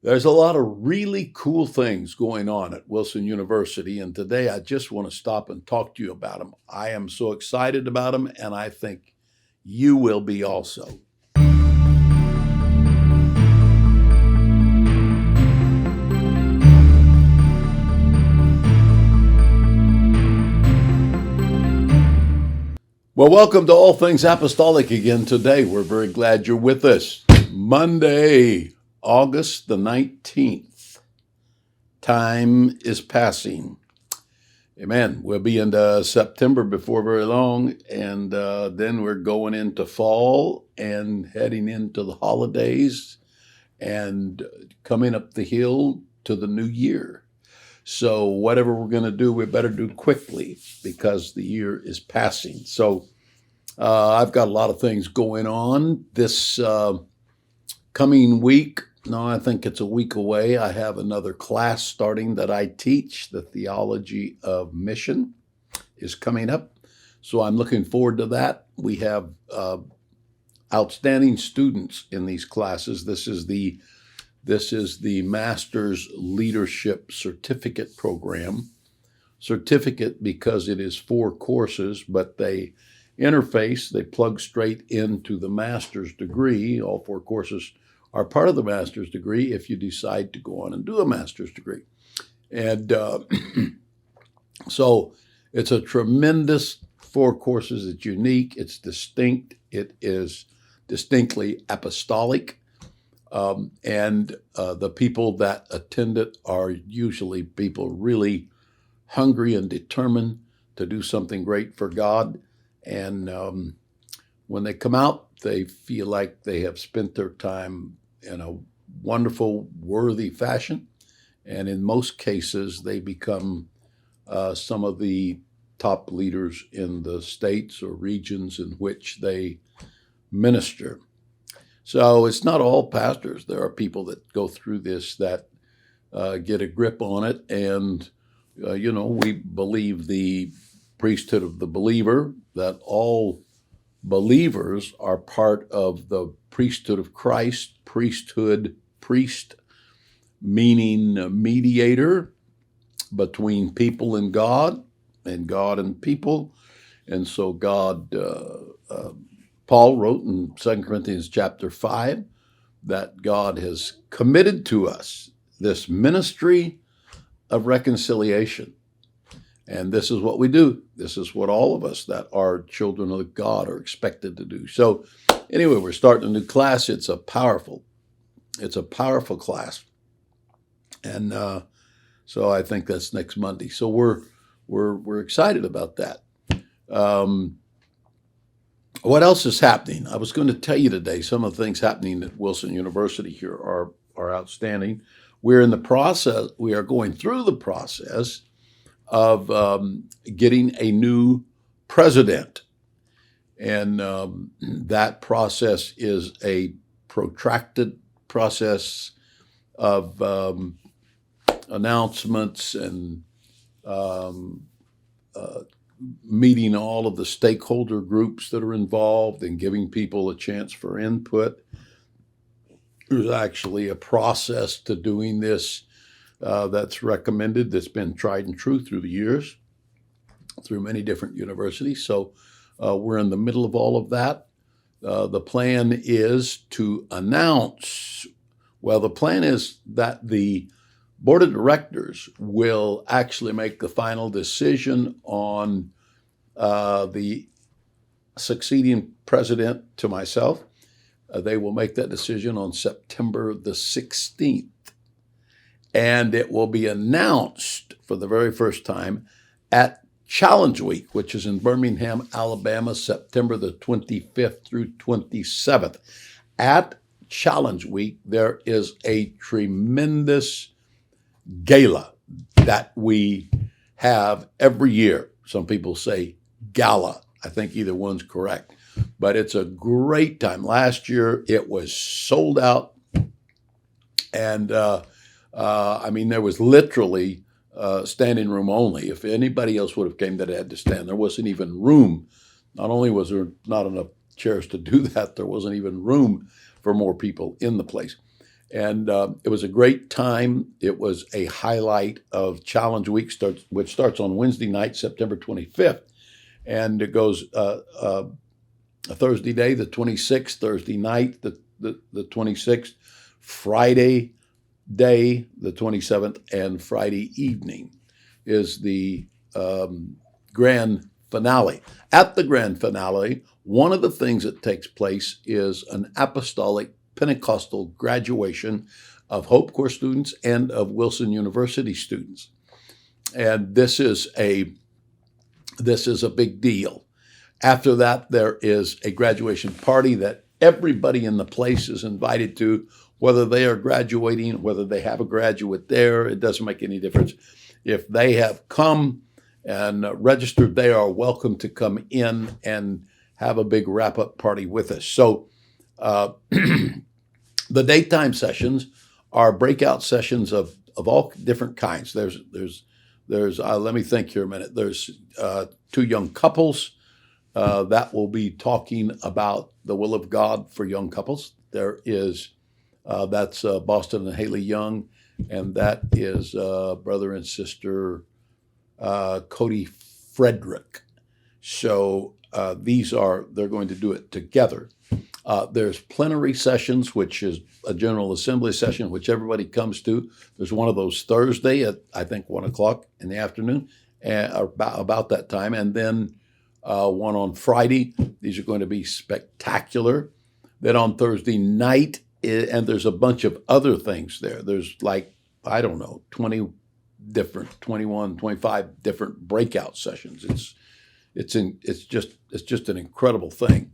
There's a lot of really cool things going on at Wilson University, and today I just want to stop and talk to you about them. I am so excited about them, and I think you will be also. Well, welcome to All Things Apostolic again today. We're very glad you're with us. Monday, August the 19th. Time is passing. Amen. We'll be into September before very long, and then we're going into fall and heading into the holidays and coming up the hill to the new year. So whatever we're going to do, we better do quickly because the year is passing. So I've got a lot of things going on this coming week. No, I think it's a week away. I have another class starting that I teach. The theology of mission is coming up. So I'm looking forward to that. We have outstanding students in these classes. This is the Master's Leadership Certificate Program. Certificate because it is 4 courses, but they interface, they plug straight into the master's degree. All 4 courses are part of the master's degree if you decide to go on and do a master's degree. And so it's a tremendous 4 courses. It's unique, it's distinct, it is distinctly apostolic. And the people that attend it are usually people really hungry and determined to do something great for God. And when they come out, they feel like they have spent their time in a wonderful, worthy fashion. And in most cases, they become some of the top leaders in the states or regions in which they minister. So it's not all pastors. There are people that go through this that get a grip on it. And, we believe the priesthood of the believer, that all believers are part of the priesthood of Christ. Priest, meaning mediator between people and God and people. And so Paul wrote in 2 Corinthians chapter 5 that God has committed to us this ministry of reconciliation. And this is what we do. This is what all of us that are children of God are expected to do. So anyway, we're starting a new class. It's a powerful class. And so I think that's next Monday. So we're excited about that. What else is happening? I was going to tell you today some of the things happening at Wilson University here are outstanding. We are going through the process of getting a new president. And that process is a protracted process of announcements and meeting all of the stakeholder groups that are involved and giving people a chance for input. There's actually a process to doing this that's recommended, that's been tried and true through the years, through many different universities. So we're in the middle of all of that. The plan is to announce, the plan is that the board of directors will actually make the final decision on the succeeding president to myself. They will make that decision on September the 16th. And it will be announced for the very first time at Challenge Week, which is in Birmingham, Alabama, September the 25th through 27th. At Challenge Week, there is a tremendous gala that we have every year. Some people say gala. I think either one's correct. But it's a great time. Last year, it was sold out. And there was literally standing room only. If anybody else would have came, that had to stand. There wasn't even room. Not only was there not enough chairs to do that, there wasn't even room for more people in the place. And it was a great time. It was a highlight of Challenge Week, which starts on Wednesday night, September 25th. And it goes a Thursday day, the 26th, Thursday night, the 26th, Friday day, the 27th, and Friday evening is the grand finale. At the grand finale, one of the things that takes place is an apostolic Pentecostal graduation of Hope Corps students and of Wilson University students. And this is a big deal. After that, there is a graduation party that everybody in the place is invited to, whether they are graduating, whether they have a graduate there, it doesn't make any difference. If they have come and registered, they are welcome to come in and have a big wrap-up party with us. So the daytime sessions are breakout sessions of all different kinds. There's let me think here a minute. There's two young couples that will be talking about the will of God for young couples. There is that's Boston and Haley Young, and that is brother and sister Cody Frederick. So they're going to do it together. There's plenary sessions, which is a general assembly session, which everybody comes to. There's one of those Thursday at, I think, 1 o'clock in the afternoon, about that time. And then one on Friday. These are going to be spectacular. Then on Thursday night, and there's a bunch of other things there. There's like, I don't know, 21, 25 different breakout sessions. It's just an incredible thing.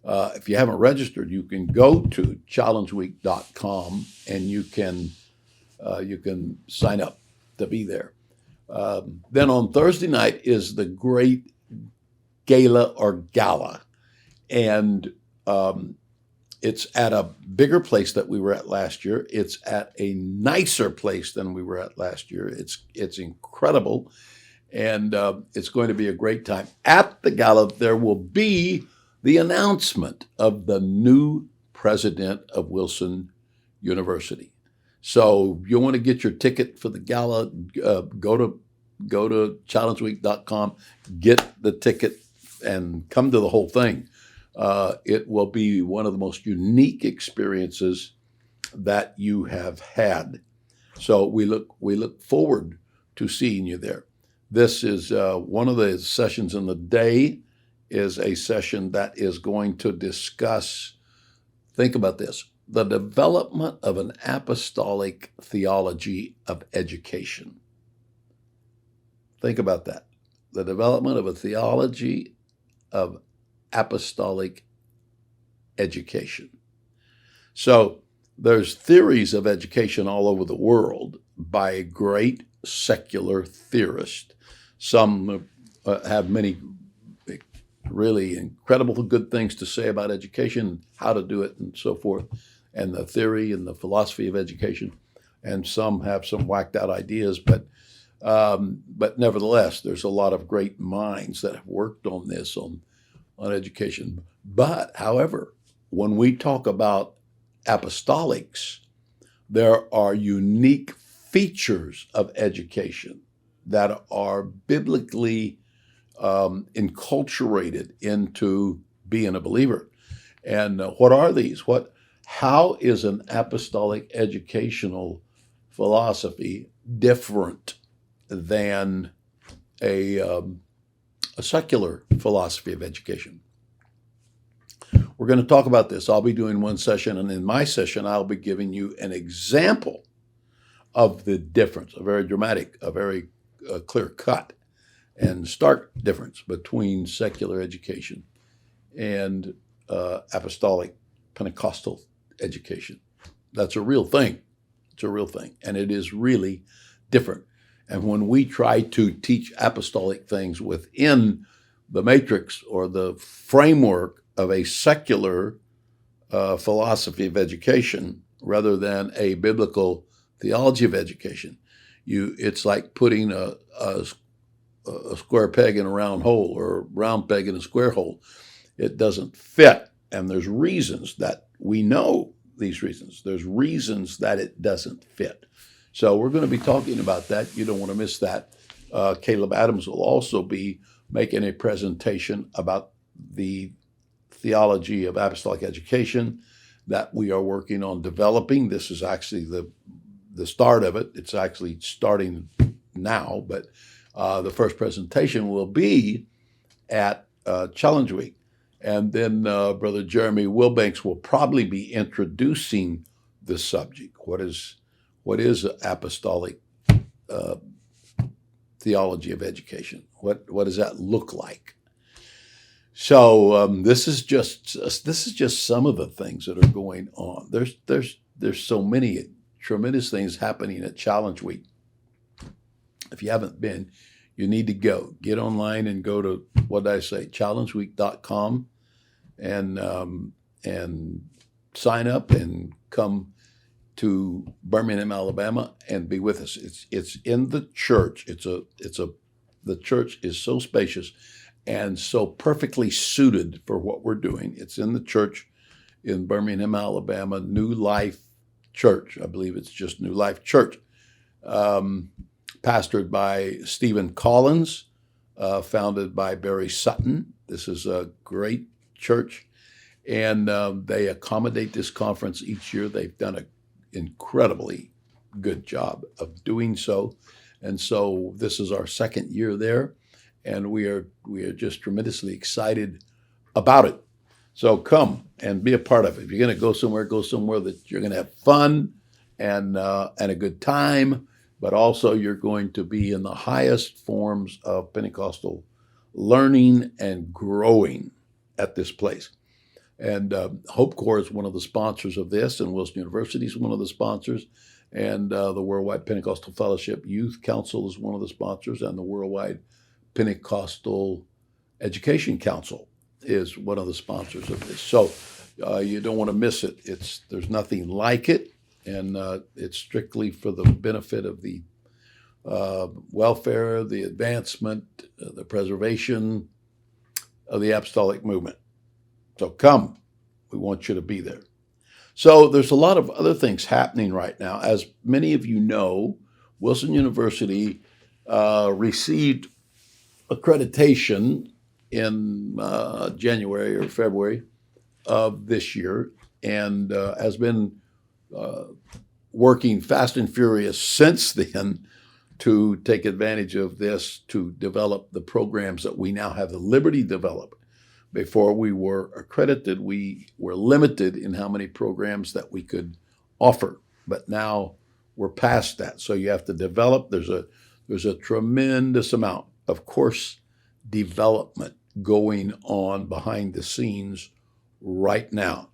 If you haven't registered, you can go to challengeweek.com and you can sign up to be there. Then on Thursday night is the great gala or gala, and it's at a bigger place that we were at last year. It's at a nicer place than we were at last year. It's incredible, and it's going to be a great time. At the gala, there will be the announcement of the new president of Wilson University. So you want to get your ticket for the gala, go to challengeweek.com, get the ticket, and come to the whole thing. It will be one of the most unique experiences that you have had. So we look forward to seeing you there. This is one of the sessions in the day is a session that is going to discuss, think about this, the development of an apostolic theology of education. Think about that. The development of a theology of apostolic education. So there's theories of education all over the world by great secular theorists. Some have many really incredible good things to say about education, how to do it, and so forth, and the theory and the philosophy of education. And some have some whacked out ideas, but nevertheless, there's a lot of great minds that have worked on this, on education. But, however, when we talk about apostolics, there are unique features of education that are biblically enculturated into being a believer. And what are these? How is an apostolic educational philosophy different than a secular philosophy of education? We're going to talk about this. I'll be doing one session, and in my session, I'll be giving you an example of the difference, a very dramatic, a very clear cut and stark difference between secular education and apostolic Pentecostal education. That's a real thing. It's a real thing. And it is really different. And when we try to teach apostolic things within the matrix or the framework of a secular philosophy of education rather than a biblical theology of education, it's like putting a square peg in a round hole or a round peg in a square hole. It doesn't fit. And there's reasons that we know these reasons. There's reasons that it doesn't fit. So we're going to be talking about that. You don't want to miss that. Caleb Adams will also be making a presentation about the theology of apostolic education that we are working on developing. This is actually the start of it. It's actually starting now, but the first presentation will be at Challenge Week. And then Brother Jeremy Wilbanks will probably be introducing the subject. What is apostolic theology of education? What does that look like? So this is just some of the things that are going on. There's so many tremendous things happening at Challenge Week. If you haven't been, you need to go. Get online and go to, challengeweek.com and sign up and come to Birmingham, Alabama, and be with us. It's in the church. The church is so spacious and so perfectly suited for what we're doing. It's in the church in Birmingham, Alabama, New Life Church. I believe it's just New Life Church. Pastored by Stephen Collins, founded by Barry Sutton. This is a great church, and they accommodate this conference each year. They've done an incredibly good job of doing so, and so this is our second year there, and we are just tremendously excited about it. So come and be a part of it. If you're going to go somewhere that you're going to have fun and a good time. But also you're going to be in the highest forms of Pentecostal learning and growing at this place. And Hope Corps is one of the sponsors of this, and Wilson University is one of the sponsors, and the Worldwide Pentecostal Fellowship Youth Council is one of the sponsors, and the Worldwide Pentecostal Education Council is one of the sponsors of this. So you don't want to miss it. There's nothing like it. And it's strictly for the benefit of the welfare, the advancement, the preservation of the apostolic movement. So come, we want you to be there. So there's a lot of other things happening right now. As many of you know, Wilson University received accreditation in January or February of this year, and has been working fast and furious since then to take advantage of this to develop the programs that we now have the liberty to develop. Before we were accredited, we were limited in how many programs that we could offer, but now we're past that. So you have to develop. There's a tremendous amount of course development going on behind the scenes right now.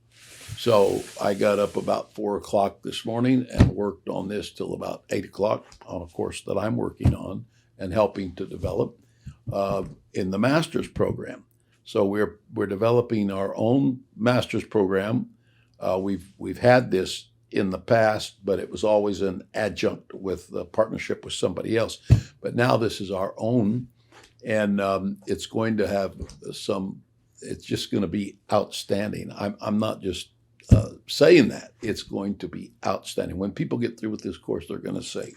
So I got up about 4 o'clock this morning and worked on this till about 8 o'clock on a course that I'm working on and helping to develop in the master's program. So we're developing our own master's program. We've had this in the past, but it was always an adjunct with the partnership with somebody else. But now this is our own, and it's going to have it's just going to be outstanding. I'm not just saying that. It's going to be outstanding. When people get through with this course, they're going to say,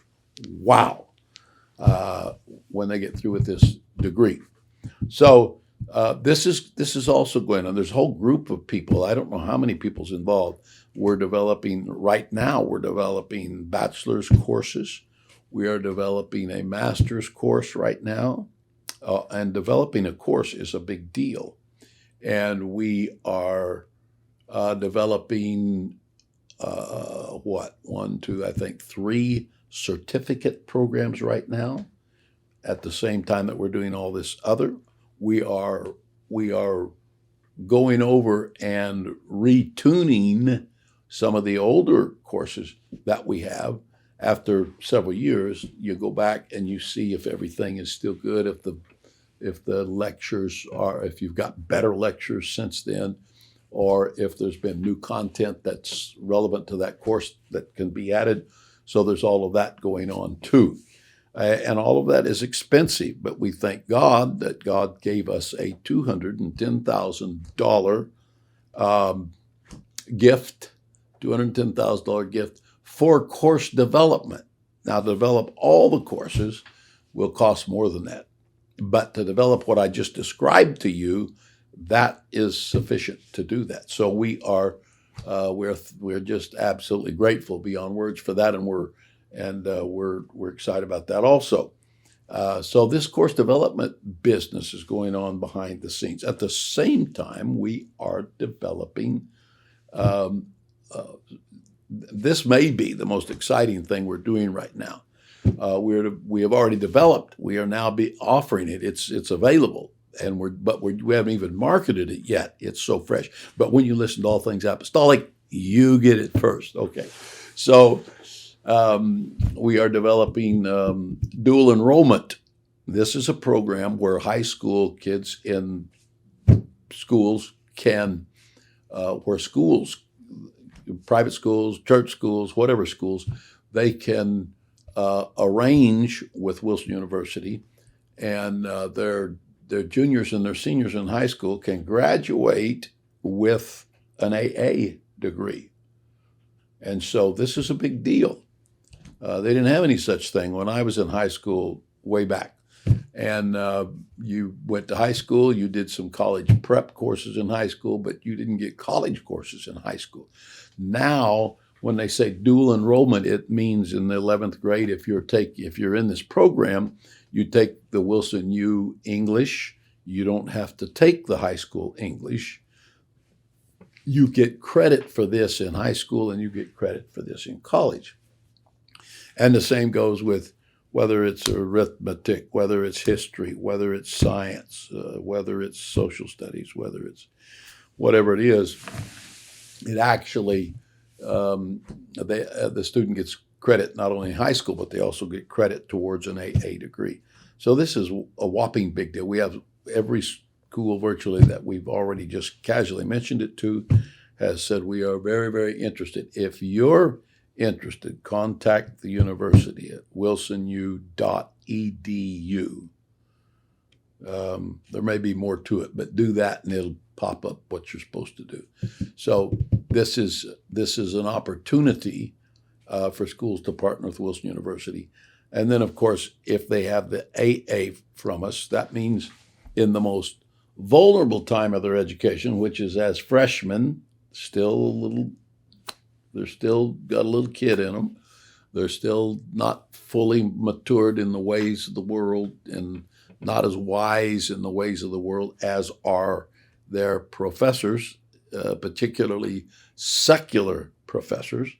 wow, when they get through with this degree. So this is also going on. There's a whole group of people. I don't know how many people's involved. We're developing bachelor's courses. We are developing a master's course right now. And developing a course is a big deal. And we are developing, 3 certificate programs right now. At the same time that we're doing all this other, we are going over and retuning some of the older courses that we have. After several years, you go back and you see if everything is still good, if the lectures if you've got better lectures since then, or if there's been new content that's relevant to that course that can be added. So there's all of that going on too. And all of that is expensive, but we thank God that God gave us a $210,000 gift $210,000 gift for course development. Now, to develop all the courses will cost more than that. But to develop what I just described to you, that is sufficient to do that. So we're just absolutely grateful beyond words for that, and we're excited about that also. So this course development business is going on behind the scenes. At the same time, we are developing. This may be the most exciting thing we're doing right now. We have already developed. We are now offering it. It's available, and we haven't even marketed it yet. It's so fresh. But when you listen to All Things Apostolic, you get it first. Okay, so we are developing dual enrollment. This is a program where high school kids in schools can, where schools, private schools, church schools, whatever schools, they can arrange with Wilson University, and their juniors and their seniors in high school can graduate with an AA degree. And so this is a big deal. They didn't have any such thing when I was in high school way back. And you went to high school, you did some college prep courses in high school, but you didn't get college courses in high school. Now, when they say dual enrollment, it means in the 11th grade, if you're in this program, you take the Wilson U English. You don't have to take the high school English. You get credit for this in high school, and you get credit for this in college. And the same goes with whether it's arithmetic, whether it's history, whether it's science, whether it's social studies, whether it's whatever it is. It actually, the student gets credit not only in high school, but they also get credit towards an AA degree. So this is a whopping big deal. We have every school virtually that we've already just casually mentioned it to has said we are very, very interested. If you're interested, contact the university at wilsonu.edu. There may be more to it, but do that and it'll pop up what you're supposed to do. So this is an opportunity for schools to partner with Wilson University. And then, of course, if they have the AA from us, that means in the most vulnerable time of their education, which is as freshmen, they're still got a little kid in them. They're still not fully matured in the ways of the world and not as wise in the ways of the world as are their professors, particularly secular professors.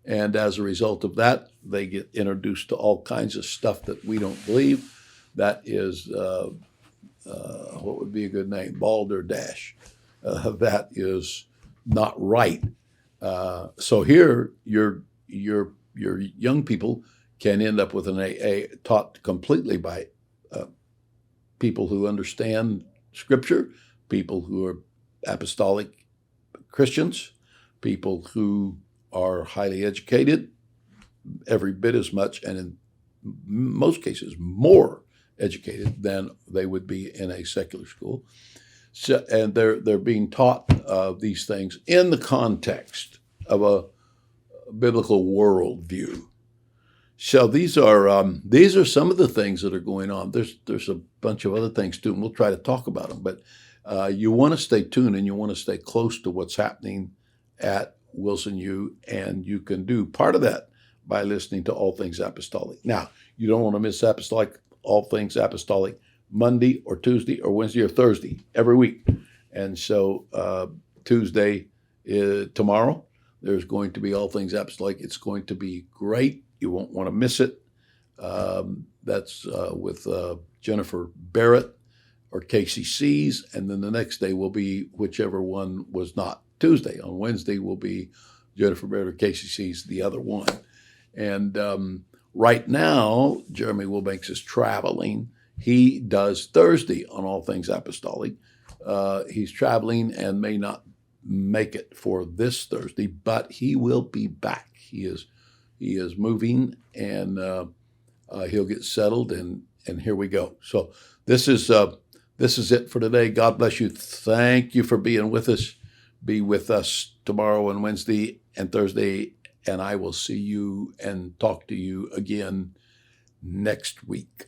And as a result of that, they get introduced to all kinds of stuff that we don't believe. That is, what would be a good name? Balderdash. That is not right. So here, your young people can end up with an AA taught completely by people who understand Scripture, people who are apostolic Christians, people who are highly educated, every bit as much, and in most cases more educated than they would be in a secular school. So, and they're being taught these things in the context of a biblical worldview. So these are some of the things that are going on. There's a bunch of other things too, and we'll try to talk about them. But you want to stay tuned and you want to stay close to what's happening at Wilson U, and you can do part of that by listening to All Things Apostolic. Now, you don't want to miss All Things Apostolic Monday or Tuesday or Wednesday or Thursday every week. And so Tuesday tomorrow, there's going to be All Things Apostolic. It's going to be great. You won't want to miss it. That's with Jennifer Barrett or KCC's. And then the next day will be whichever one was not Tuesday. On Wednesday will be Jennifer Barrett or KCC's, the other one. And right now, Jeremy Wilbanks is traveling. He does Thursday on All Things Apostolic. He's traveling and may not make it for this Thursday, but he will be back. He is moving, and he'll get settled, and here we go. So this is it for today. God bless you. Thank you for being with us. Be with us tomorrow and Wednesday and Thursday, and I will see you and talk to you again next week.